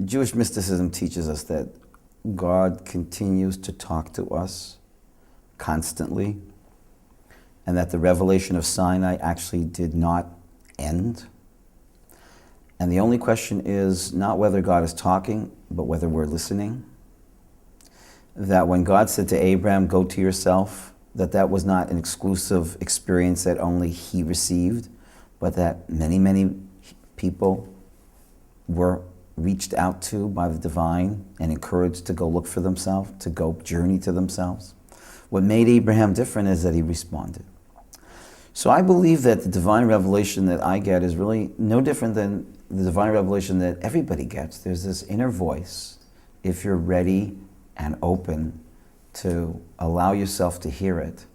Jewish mysticism teaches us that God continues to talk to us constantly, and that the revelation of Sinai actually did not end. And the only question is not whether God is talking, but whether we're listening. That when God said to Abraham, go to yourself, that was not an exclusive experience that only he received, but that many, many people were reached out to by the divine and encouraged to go look for themselves, to go journey to themselves. What made Abraham different is that he responded. So I believe that the divine revelation that I get is really no different than the divine revelation that everybody gets. There's this inner voice, if you're ready and open to allow yourself to hear it,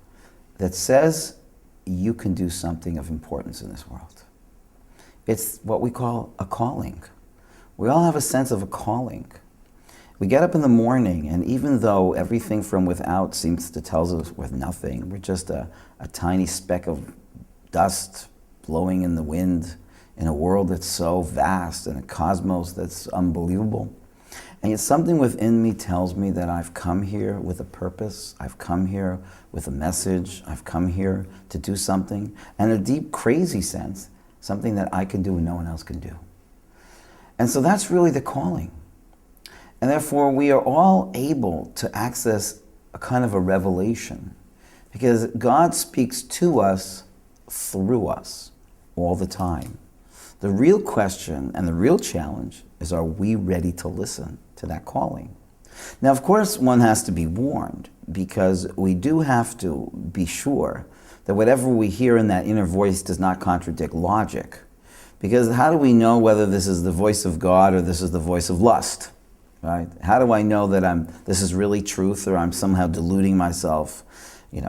that says you can do something of importance in this world. It's what we call a calling. We all have a sense of a calling. We get up in the morning, and even though everything from without seems to tell us we're nothing, we're just a tiny speck of dust blowing in the wind in a world that's so vast and a cosmos that's unbelievable. And yet something within me tells me that I've come here with a purpose, I've come here with a message, I've come here to do something, and in a deep, crazy sense, something that I can do and no one else can do. And so that's really the calling. And therefore, we are all able to access a kind of a revelation, because God speaks to us through us all the time. The real question and the real challenge is, are we ready to listen to that calling? Now, of course, one has to be warned, because we do have to be sure that whatever we hear in that inner voice does not contradict logic. Because how do we know whether this is the voice of God or this is the voice of lust? Right? How do I know that this is really truth, or I'm somehow deluding myself?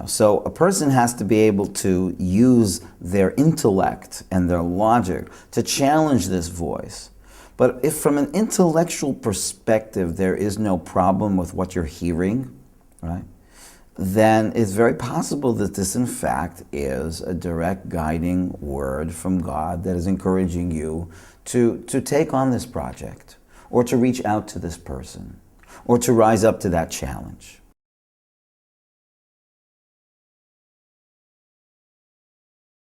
So a person has to be able to use their intellect and their logic to challenge this voice. But if from an intellectual perspective there is no problem with what you're hearing, right, then it's very possible that this in fact is a direct guiding word from God that is encouraging you to take on this project, or to reach out to this person, or to rise up to that challenge.